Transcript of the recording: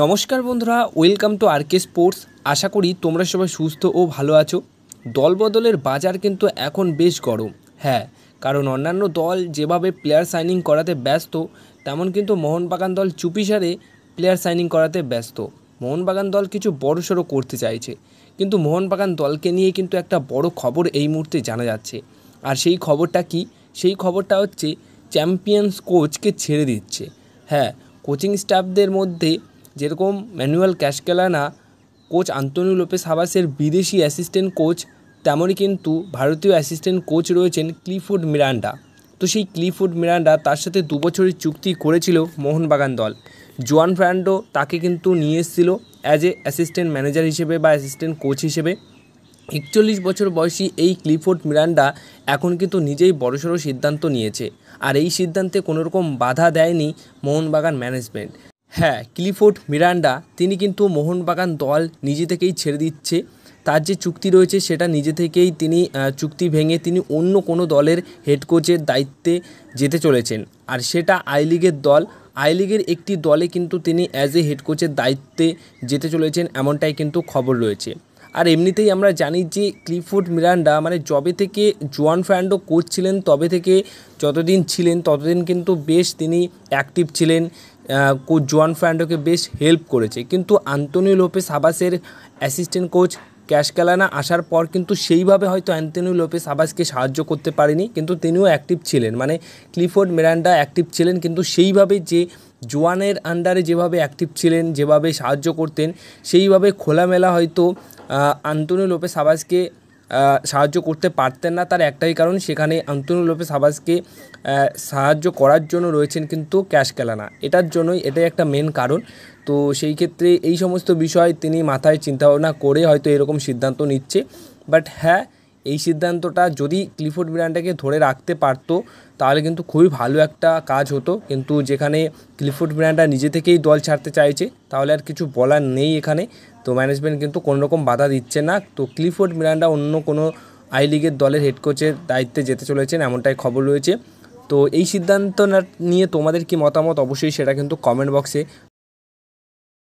নমস্কার বন্ধুরা, welcome to আরকে sports. আশা করি তোমরা সবাই সুস্থ ও ভালো আছো। দলবদলের বাজার কিন্তু এখন বেশ গরম। হ্যাঁ, কারণ অন্যান্য দল যেভাবে প্লেয়ার সাইনিং করাতে ব্যস্ত, তেমন কিন্তু মোহনবাগান দল চুপিসারে প্লেয়ার সাইনিং করাতে ব্যস্ত। মোহনবাগান দল কিছু বড়সড় করতে চাইছে, কিন্তু মোহনবাগান দলকে নিয়ে কিন্তু একটা বড় খবর এই মুহূর্তে জানা যাচ্ছে। আর সেই খবরটা কি? সেই খবরটা হচ্ছে চ্যাম্পিয়ন্স কোচকে ছেড়ে দিচ্ছে। হ্যাঁ, কোচিং স্টাফদের মধ্যে যেরকম ম্যানুয়েল ক্যাশকেলানা, কোচ আন্তোনিও লোপেস হাবাসের বিদেশি অ্যাসিস্ট্যান্ট কোচ, তেমনই কিন্তু ভারতীয় অ্যাসিস্ট্যান্ট কোচ রয়েছেন ক্লিফোর্ড মিরান্ডা। তো সেই ক্লিফোর্ড মিরান্ডা, তার সাথে 2 বছরের চুক্তি করেছিল মোহনবাগান দল। জোয়ান ফ্রান্ডো তাকে কিন্তু নিয়ে এসেছিল অ্যাজ এ অ্যাসিস্ট্যান্ট ম্যানেজার হিসেবে বা অ্যাসিস্ট্যান্ট কোচ হিসেবে। 41 বছর বয়সী এই ক্লিফোর্ড মিরান্ডা এখন কিন্তু নিজেই বড়সড় সিদ্ধান্ত নিয়েছে, আর এই সিদ্ধান্তে কোনোরকম বাধা দেয়নি মোহনবাগান ম্যানেজমেন্ট। হ্যাঁ, ক্লিফোর্ড মিরান্ডা তিনি কিন্তু মোহনবাগান দল নিজে থেকেই ছেড়ে দিচ্ছে। তার যে চুক্তি রয়েছে সেটা নিজে থেকেই তিনি চুক্তি ভেঙে তিনি অন্য কোনো দলের হেড কোচের দায়িত্বে যেতে চলেছেন, আর সেটা আই লিগের দল। আই লিগের একটি দলে কিন্তু তিনি অ্যাজ এ হেড কোচের দায়িত্বে যেতে চলেছেন, এমনটাই কিন্তু খবর রয়েছে। আর এমনিতেই আমরা জানি যে ক্লিফোর্ড মিরান্ডা মানে যবে থেকে জোয়ান ফ্রান্ডো কোচ ছিলেন তবে থেকে যতদিন ছিলেন ততদিন কিন্তু বেশ তিনি অ্যাক্টিভ ছিলেন, কোচ জোয়ান ফ্রান্ডোকে বেশ হেল্প করেছে। কিন্তু আন্তোনিও লোপেস হাবাসের অ্যাসিস্ট্যান্ট কোচ ক্যাশকেলানা আসার পর কিন্তু সেইভাবে হয়তো আন্তোনিও লোপেস হাবাসকে সাহায্য করতে পারেনি, কিন্তু তিনিও অ্যাক্টিভ ছিলেন, মানে ক্লিফোর্ড মিরান্ডা অ্যাক্টিভ ছিলেন, কিন্তু সেইভাবে যে জোয়ানের আন্ডারে যেভাবে অ্যাক্টিভ ছিলেন, যেভাবে সাহায্য করতেন, সেইভাবে খোলামেলা হয়তো আন্তোনিও লোপেস হাবাসকে সাহায্য করতে পারতেন না। তার একটাই কারণ, সেখানে আন্তোনিও লোপেস হাবাসকে সাহায্য করার জন্য রয়েছেন কিন্তু ক্যাশকেলানা। এটার জন্যই, এটাই একটা মেন কারণ। তো সেই ক্ষেত্রে এই সমস্ত বিষয় তিনি মাথায় চিন্তাভাবনা করে হয়তো এরকম সিদ্ধান্ত নিচ্ছে। বাট হ্যাঁ, এই সিদ্ধান্তটা যদি ক্লিফোর্ড মিরান্ডাকে ধরে রাখতে পারতো তাহলে কিন্তু খুবই ভালো একটা কাজ হতো, কিন্তু যেখানে ক্লিফোর্ড মিরান্ডা নিজে থেকেই দল ছাড়তে চাইছে তাহলে আর কিছু বলার নেই এখানে। তো ম্যানেজমেন্ট কিন্তু কোনো রকম বাধা দিচ্ছে না। তো ক্লিফোর্ড মিরান্ডা অন্য কোনো আই লিগের দলের হেড কোচের দায়িত্বে যেতে চলেছেন, এমনটাই খবর রয়েছে। তো এই সিদ্ধান্ত নিয়ে তোমাদের কি মতামত, অবশ্যই সেটা কিন্তু কমেন্ট বক্সে